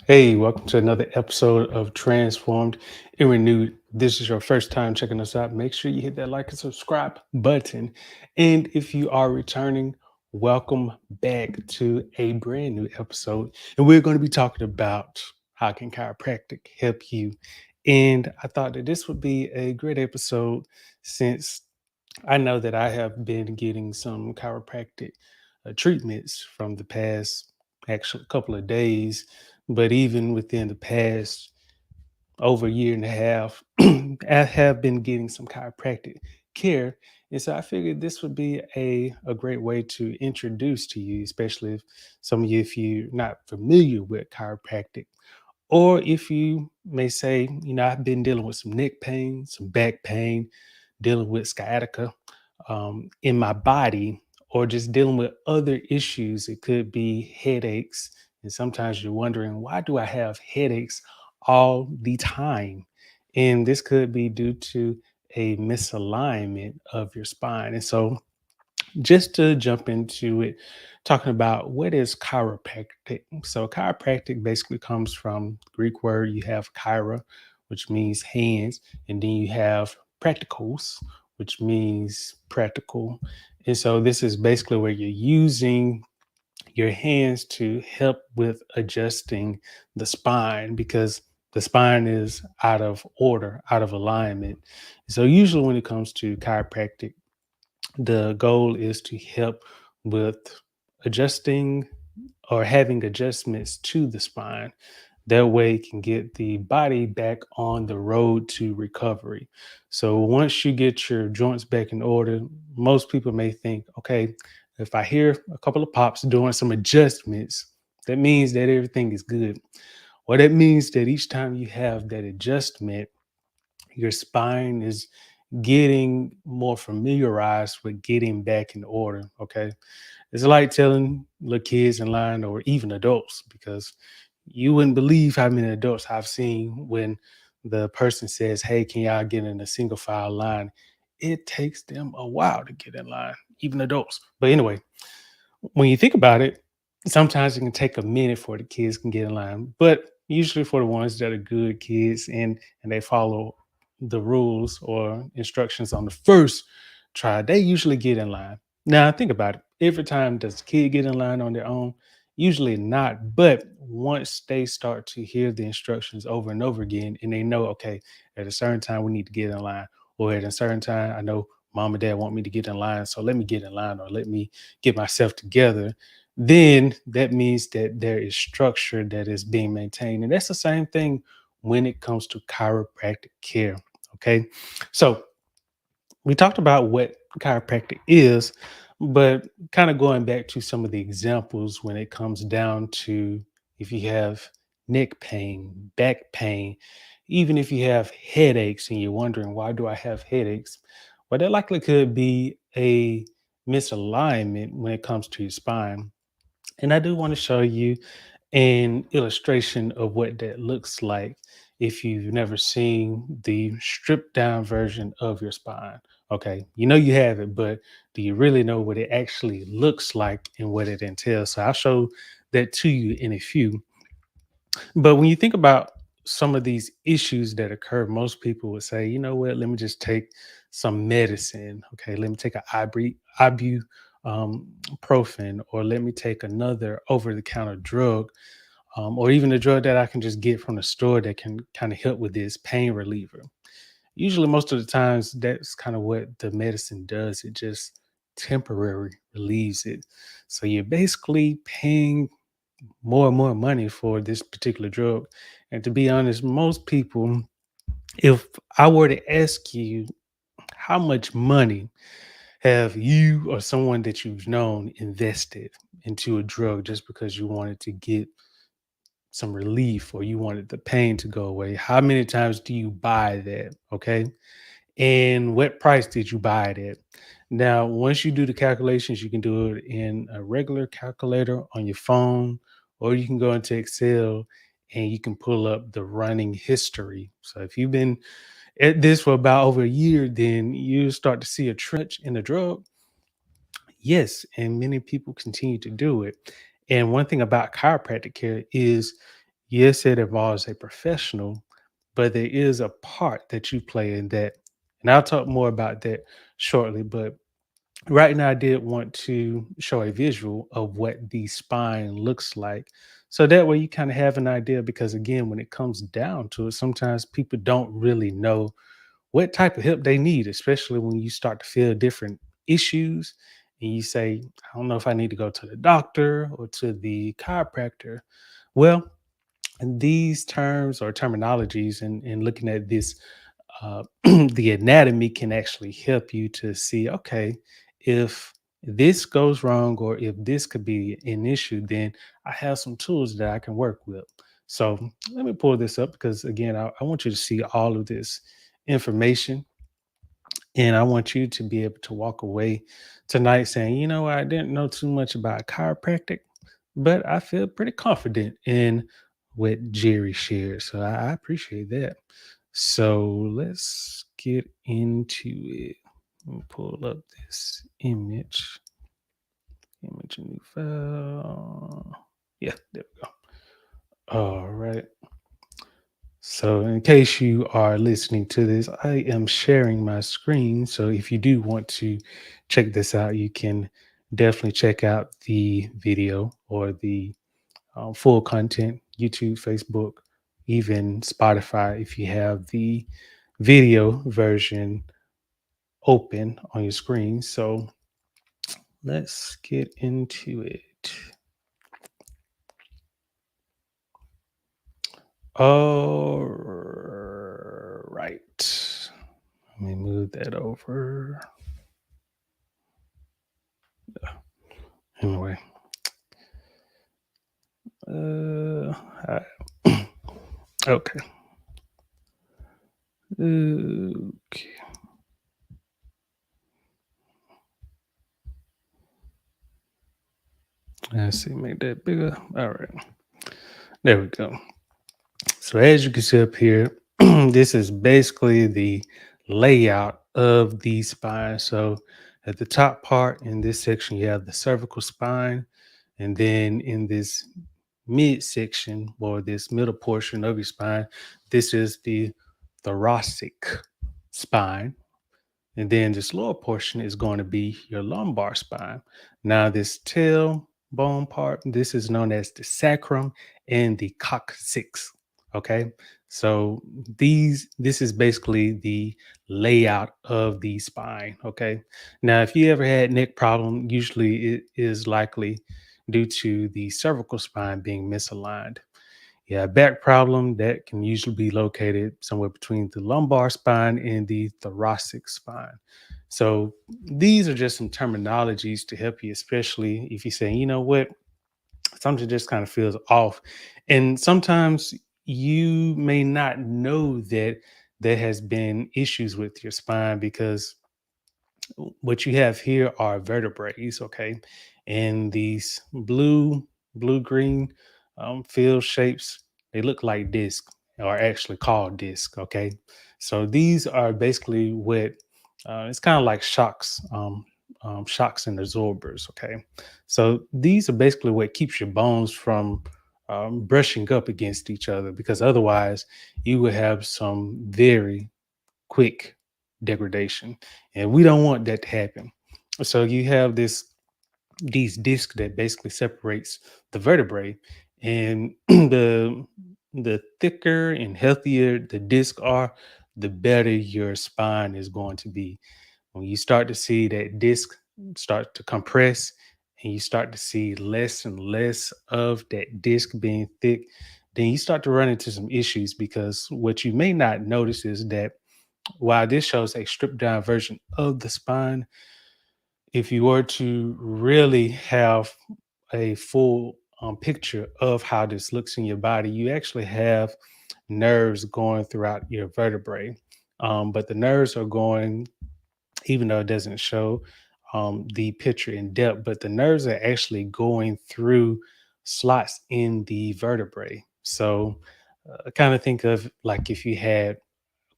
Hey, welcome to another episode of Transformed and Renewed. This is your first time checking us out. Make sure you hit that like and subscribe button. And if you are returning, welcome back to a brand new episode. And we're going to be talking about how can chiropractic help you. And I thought that this would be a great episode since I know that I have been getting some chiropractic treatments from the past actual couple of days, but even within the past over a year and a half, I have been getting some chiropractic care. And so I figured this would be a great way to introduce to you, especially if some of you, if you're not familiar with chiropractic, or if you may say, I've been dealing with some neck pain, some back pain, dealing with sciatica in my body, or just dealing with other issues. It could be headaches. And sometimes you're wondering, why do I have headaches all the time? And this could be due to a misalignment of your spine. And so, just to jump into it, talking about what is chiropractic. So, chiropractic basically comes from Greek word. You have chiro, which means hands, and then you have practicals, which means practical. And so, this is basically where you're using your hands to help with adjusting the spine because the spine is out of order, out of alignment. So, usually, when it comes to chiropractic, the goal is to help with adjusting or having adjustments to the spine. That way, it can get the body back on the road to recovery. So, once you get your joints back in order, most people may think, okay, if I hear a couple of pops doing some adjustments, that means that everything is good. Well, that means that each time you have that adjustment, your spine is getting more familiarized with getting back in order. Okay. It's like telling little kids in line or even adults, because you wouldn't believe how many adults I've seen when the person says, hey, can y'all get in a single file line? It takes them a while to get in line, even adults. But anyway, when you think about it, sometimes it can take a minute for the kids can get in line, but usually for the ones that are good kids and they follow the rules or instructions on the first try, they usually get in line. Now think about it. Every time does the kid get in line on their own? Usually not. But once they start to hear the instructions over and over again, and they know, okay, at a certain time we need to get in line, or at a certain time I know mom and dad want me to get in line, so let me get in line, or let me get myself together, then that means that there is structure that is being maintained. And that's the same thing when it comes to chiropractic care. Okay. So we talked about what chiropractic is, but kind of going back to some of the examples when it comes down to if you have neck pain, back pain, even if you have headaches and you're wondering, why do I have headaches? Well, that likely could be a misalignment when it comes to your spine. And I do want to show you an illustration of what that looks like if you've never seen the stripped down version of your spine. Okay, you know you have it, but do you really know what it actually looks like and what it entails? So I'll show that to you in a few. But when you think about some of these issues that occur, most people would say, you know what, let me just take some medicine. Okay, let me take a profane, or let me take another over the counter drug, or even a drug that I can just get from the store that can kind of help with this pain reliever. Usually, most of the times, that's kind of what the medicine does. It just temporarily relieves it. So you're basically paying more and more money for this particular drug. And to be honest, most people, if I were to ask you, how much money have you or someone that you've known invested into a drug just because you wanted to get some relief or you wanted the pain to go away? How many times do you buy that? Okay. And what price did you buy it at? Now, once you do the calculations, you can do it in a regular calculator on your phone, or you can go into Excel and you can pull up the running history. So if you've been at this for about over a year, then you start to see a trend in the drug. Yes, and many people continue to do it. And one thing about chiropractic care is Yes, it involves a professional, but there is a part that you play in that. And I'll talk more about that shortly. But right now, I did want to show a visual of what the spine looks like. So that way you kind of have an idea because, again, when it comes down to it, sometimes people don't really know what type of help they need, especially when you start to feel different issues and you say, I don't know if I need to go to the doctor or to the chiropractor. Well, and these terms or terminologies and looking at this, the anatomy can actually help you to see, okay, if this goes wrong or if this could be an issue, then I have some tools that I can work with. So let me pull this up because, again, I want you to see all of this information and I want you to be able to walk away tonight saying, you know what, I didn't know too much about chiropractic, but I feel pretty confident in what Jerry shared. So I appreciate that. So let's get into it. Let me pull up this image, a new file. Yeah, there we go. All right. So, in case you are listening to this, I am sharing my screen. So, if you do want to check this out, you can definitely check out the video or the full content, YouTube, Facebook, even Spotify, if you have the video version open on your screen. So, let's get into it. All right. Let me move that over. Anyway, uh, okay. Okay. Let's see, make that bigger. All right. There we go. So as you can see up here, this is basically the layout of the spine. So at the top part in this section, you have the cervical spine. And then in this midsection or this middle portion of your spine, this is the thoracic spine. And then this lower portion is going to be your lumbar spine. Now, this tailbone part, this is known as the sacrum and the coccyx. Okay. So this is basically the layout of the spine. Okay. Now, if you ever had neck problem, usually it is likely due to the cervical spine being misaligned. Yeah, back problem that can usually be located somewhere between the lumbar spine and the thoracic spine. So these are just some terminologies to help you, especially if you're saying, you know what, something just kind of feels off. And sometimes you may not know that there has been issues with your spine because what you have here are vertebrae, okay? And these blue green field shapes, they look like discs, or actually called discs, okay? So these are basically what it's kind of like shocks and absorbers, okay? So these are basically what keeps your bones from brushing up against each other because otherwise you would have some very quick degradation, and we don't want that to happen. So you have these discs that basically separates the vertebrae, and the thicker and healthier the disc are, the better your spine is going to be. When you start to see that disc start to compress and you start to see less and less of that disc being thick, then you start to run into some issues because what you may not notice is that while this shows a stripped down version of the spine, if you were to really have a full picture of how this looks in your body, you actually have nerves going throughout your vertebrae. But the nerves are going, even though it doesn't show the picture in depth, but the nerves are actually going through slots in the vertebrae. So, kind of think of like if you had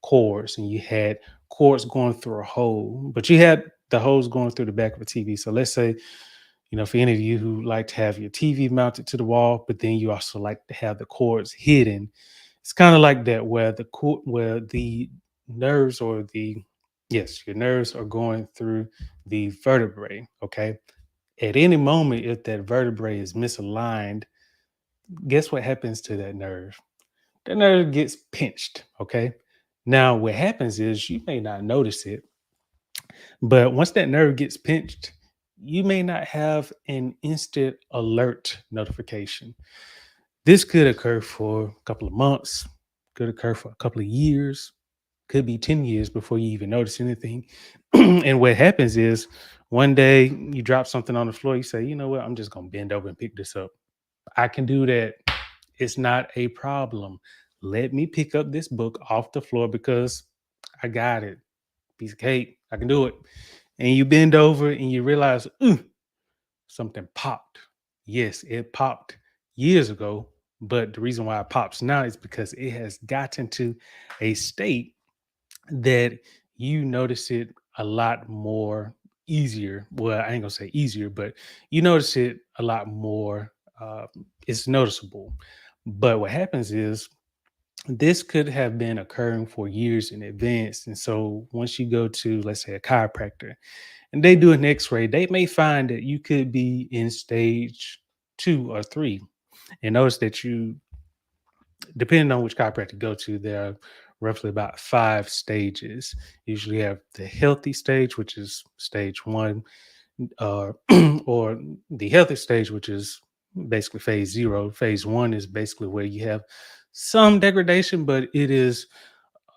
cords and you had cords going through a hole, but you had the hose going through the back of a TV. So let's say For any of you who like to have your TV mounted to the wall, but then you also like to have the cords hidden, it's kind of like that where where the nerves or the yes, your nerves are going through the vertebrae. Okay. At any moment, if that vertebrae is misaligned, guess what happens to that nerve? The nerve gets pinched. Okay. Now, what happens is you may not notice it, but once that nerve gets pinched, you may not have an instant alert notification. This could occur for a couple of months, could occur for a couple of years, could be 10 years before you even notice anything. And what happens is one day you drop something on the floor, you say, you know what, I'm just going to bend over and pick this up. I can do that. It's not a problem. Let me pick up this book off the floor because I got it. Piece of cake. I can do it. And you bend over and you realize, ooh, something popped. Yes, it popped years ago, but the reason why it pops now is because it has gotten to a state that you notice it a lot more easier. Well, I ain't gonna say easier, but you notice it a lot more. It's noticeable. But what happens is this could have been occurring for years in advance. And so once you go to, let's say, a chiropractor and they do an x-ray, they may find that you could be in stage 2 or 3. And notice that you, depending on which chiropractor you go to, there are roughly about 5 stages. Usually you have the healthy stage, which is stage 1, uh, or the healthy stage, which is basically phase 0. Phase 1 is basically where you have some degradation, but it is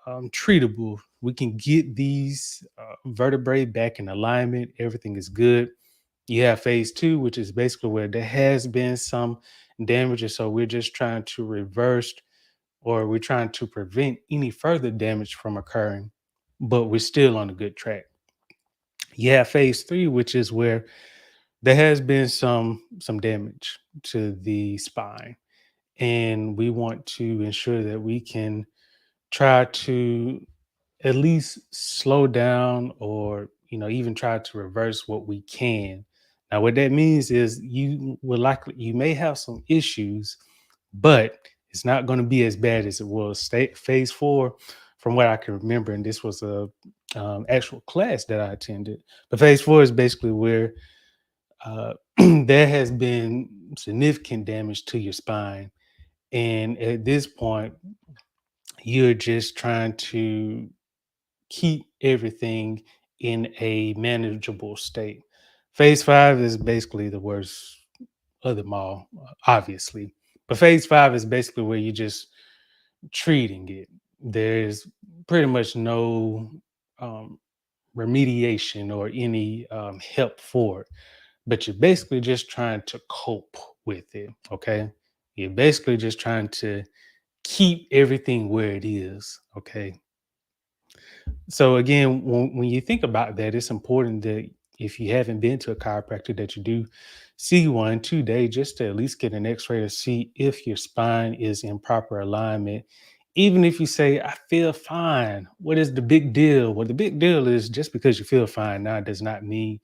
treatable. We can get these vertebrae back in alignment. Everything is good. You have phase 2, which is basically where there has been some damage. And so we're just trying to reverse or we're trying to prevent any further damage from occurring, but we're still on a good track. You have phase 3, which is where there has been some damage to the spine. And we want to ensure that we can try to at least slow down or even try to reverse what we can. Now what that means is you may have some issues, but it's not going to be as bad as it was phase 4 from what I can remember. And this was a actual class that I attended. But phase 4 is basically where there has been significant damage to your spine, and at this point you're just trying to keep everything in a manageable state. Phase 5 is basically the worst of them all, obviously. But phase 5 is basically where you're just treating it. There's pretty much no um, remediation or any help for it, but you're basically just trying to cope with it. Okay. You're basically just trying to keep everything where it is. Okay. So again, when you think about that, it's important that if you haven't been to a chiropractor, that you do see one today, just to at least get an X-ray to see if your spine is in proper alignment. Even if you say, "I feel fine," what is the big deal? Well, the big deal is just because you feel fine now does not mean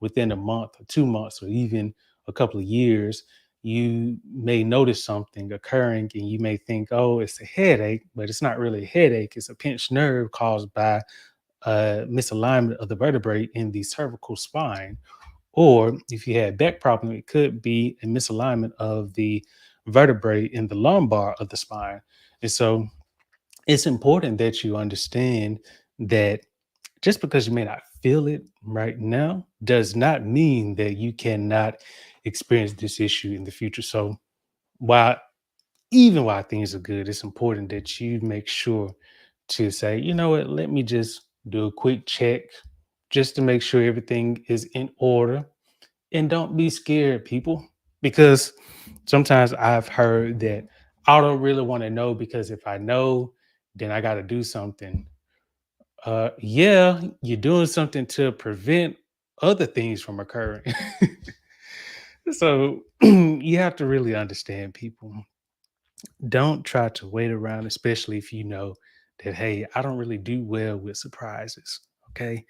within a month or 2 months or even a couple of years you may notice something occurring and you may think, oh, it's a headache, but it's not really a headache. It's a pinched nerve caused by misalignment of the vertebrae in the cervical spine. Or if you had back problem, it could be a misalignment of the vertebrae in the lumbar of the spine. And so it's important that you understand that just because you may not feel it right now does not mean that you cannot experience this issue in the future. So while even while things are good, it's important that you make sure to say, you know what, let me just do a quick check just to make sure everything is in order. And don't be scared, people, because sometimes I've heard that I don't really want to know because if I know, then I got to do something. Yeah, you're doing something to prevent other things from occurring. So you have to really understand, people. Don't try to wait around, especially if you know that, hey, I don't really do well with surprises. Okay.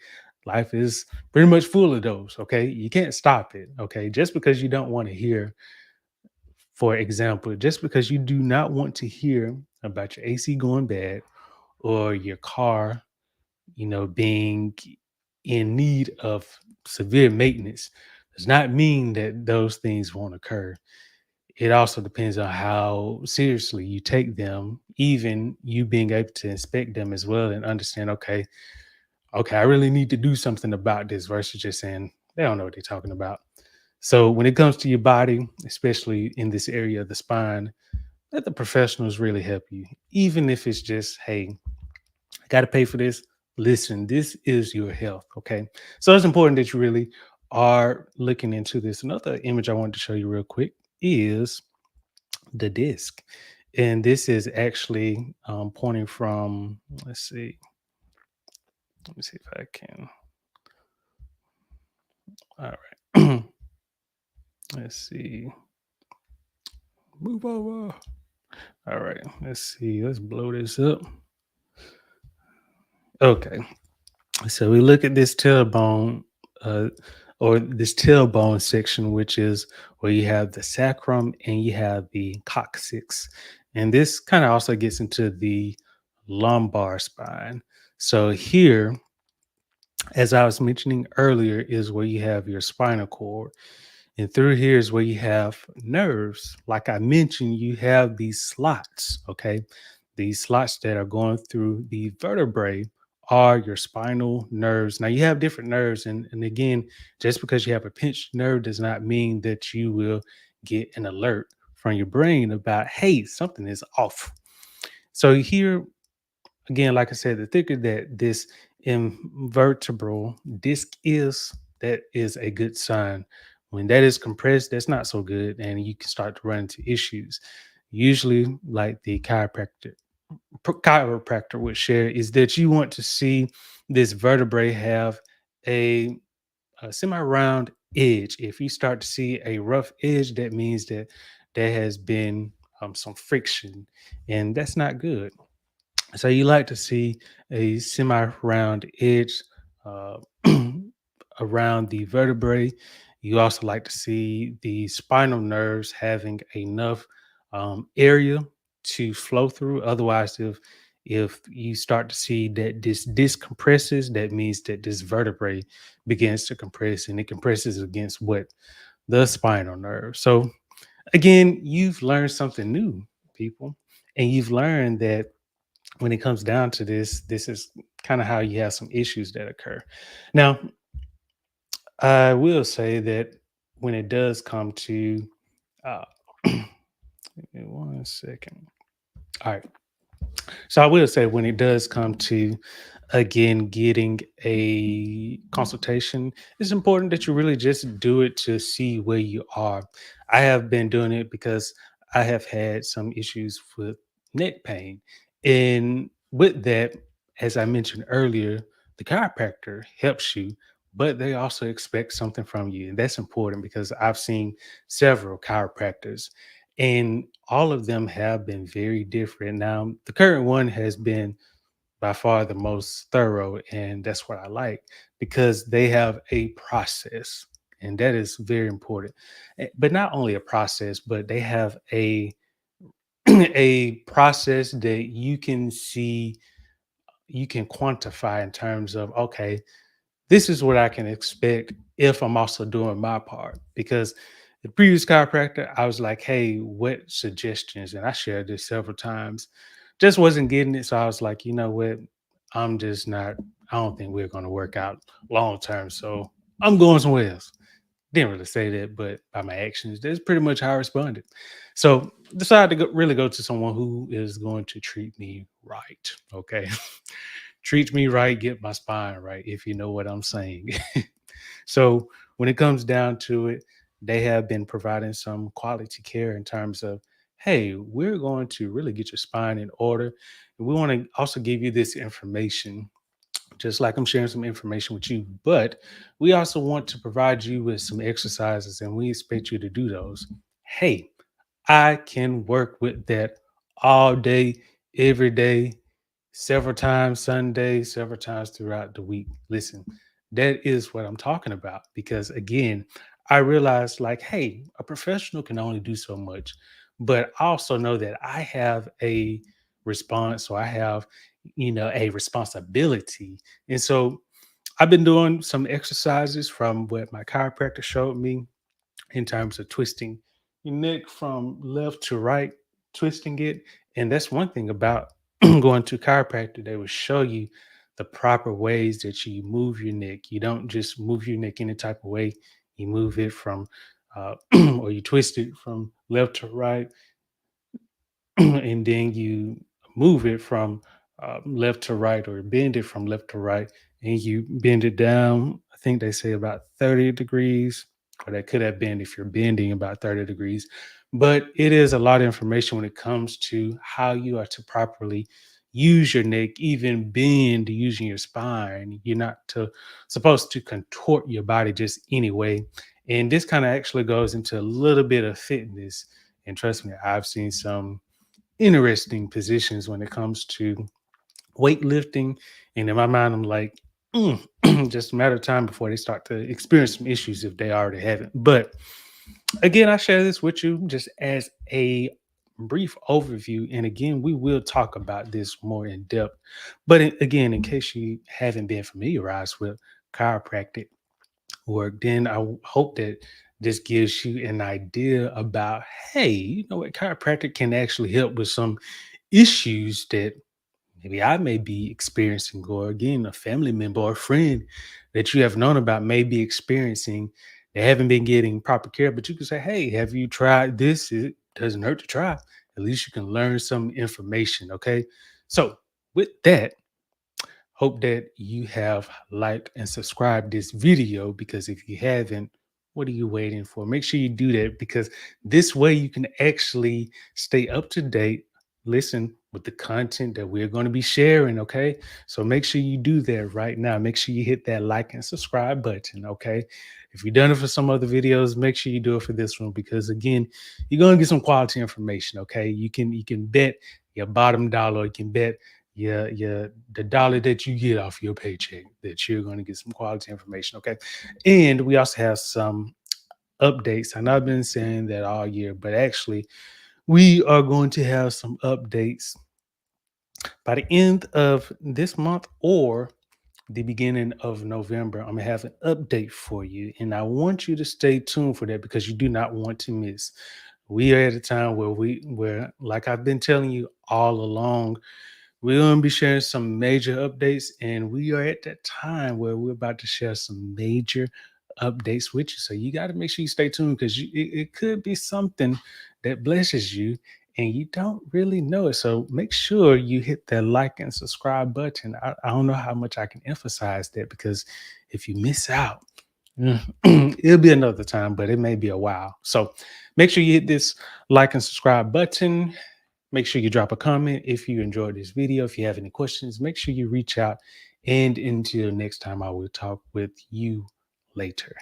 Life is pretty much full of those. Okay. You can't stop it. Okay. Just because you don't want to hear, for example, just because you do not want to hear about your AC going bad or your car, being in need of severe maintenance does not mean that those things won't occur. It also depends on how seriously you take them, even you being able to inspect them as well and understand, okay, I really need to do something about this versus just saying they don't know what they're talking about. So when it comes to your body, especially in this area of the spine, let the professionals really help you. Even if it's just, hey, I got to pay for this. Listen, this is your health. Okay. So it's important that you really are looking into this. Another image I wanted to show you real quick is the disc. And this is actually pointing from, let me see if I can. All right. Let's see. Move over. All right. Let's see. Let's blow this up. Okay. So we look at this tailbone, uh, or this tailbone section, which is where you have the sacrum and you have the coccyx. And this kind of also gets into the lumbar spine. So here, as I was mentioning earlier, is where you have your spinal cord. And through here is where you have nerves. Like I mentioned, you have these slots, okay? These slots that are going through the vertebrae are your spinal nerves. Now, you have different nerves. And again, just because you have a pinched nerve does not mean that you will get an alert from your brain about, hey, something is off. So here again, like I said, the thicker that this invertebral disc is, that is a good sign. When that is compressed, that's not so good, and you can start to run into issues. Usually, like the chiropractor would share, is that you want to see this vertebrae have a, a semi-round edge. If you start to see a rough edge, that means that there has been some friction, and that's not good. So you like to see a semi-round edge uh, around the vertebrae. You also like to see the spinal nerves having enough area to flow through. Otherwise, if you start to see that this disc compresses, that means that this vertebrae begins to compress, and it compresses against what, the spinal nerve. So again, you've learned something new, people, and you've learned that when it comes down to this is kind of how you have some issues that occur. Now, I will say that when it does come to, uh, give me 1 second. All right. So I will say when it does come to, again, getting a consultation, it's important that you really just do it to see where you are. I have been doing it because I have had some issues with neck pain. And with that, as I mentioned earlier, the chiropractor helps you, but they also expect something from you. And that's important because I've seen several chiropractors and all of them have been very different. Now, the current one has been by far the most thorough, and that's what I like because they have a process, and that is very important. But not only a process, but they have a a process that you can see, you can quantify in terms of, okay, this is what I can expect if I'm also doing my part. Because the previous chiropractor, I was like, hey, what suggestions? And I shared this several times, just wasn't getting it. So I was like, you know what? I'm just not, I don't think we're going to work out long term. So I'm going somewhere else. Didn't really say that, but by my actions, that's pretty much how I responded. So decided to really go to someone who is going to treat me right. Okay. Treat me right, get my spine right, if you know what I'm saying. So when it comes down to it, they have been providing some quality care in terms of, hey, we're going to really get your spine in order. And we want to also give you this information, just like I'm sharing some information with you, but we also want to provide you with some exercises and we expect you to do those. Hey, I can work with that all day, every day, several times Sunday, several times throughout the week. Listen, That is what I'm talking about. Because again, I realized like, hey, a professional can only do so much, but I also know that I have a response, or I have, a responsibility. And so I've been doing some exercises from what my chiropractor showed me in terms of twisting your neck from left to right, twisting it. And that's one thing about going to chiropractor. They will show you the proper ways that you move your neck. You don't just move your neck any type of way. You move it from, or you twist it from left to right, and then you move it from left to right, or bend it from left to right, and you bend it down. I think they say about 30 degrees, or that could have been if you're bending about 30 degrees. But it is a lot of information when it comes to how you are to properly use your neck, even bend using your spine. You're not supposed to contort your body just anyway. And this kind of actually goes into a little bit of fitness. And trust me, I've seen some interesting positions when it comes to weightlifting. And in my mind, I'm like, "Mm," just a matter of time before they start to experience some issues if they already haven't. But again, I share this with you just as a brief overview. And again, we will talk about this more in depth. But again, in case you haven't been familiarized with chiropractic work, then hope that this gives you an idea about, hey, what, chiropractic can actually help with some issues that maybe I may be experiencing, or again, a family member or friend that you have known about may be experiencing. They haven't been getting proper care, but you can say, hey, have you tried this? It doesn't hurt to try. At least you can learn some information. Okay. So, with that, hope that you have liked and subscribed this video, because if you haven't, what are you waiting for? Make sure you do that, because this way you can actually stay up to date, listen with the content that we're going to be sharing. Okay. So make sure you do that right now. Make sure you hit that like and subscribe button. Okay. If you've done it for some other videos, make sure you do it for this one, because again, you're going to get some quality information. Okay. You can bet your bottom dollar, you can bet the dollar that you get off your paycheck that you're going to get some quality information. Okay. And we also have some updates. And I've been saying that all year, but actually we are going to have some updates by the end of this month or the beginning of November. I'm gonna have an update for you, and I want you to stay tuned for that, because you do not want to miss. We are at a time where, like I've been telling you all along, we're going to be sharing some major updates, and we are at that time where we're about to share some major updates with you. So you got to make sure you stay tuned, because it could be something that blesses you and you don't really know it. So make sure you hit that like and subscribe button. I don't know how much I can emphasize that, because if you miss out, it'll be another time, but it may be a while. So make sure you hit this like and subscribe button. Make sure you drop a comment if you enjoyed this video. If you have any questions, make sure you reach out. And until next time, I will talk with you later.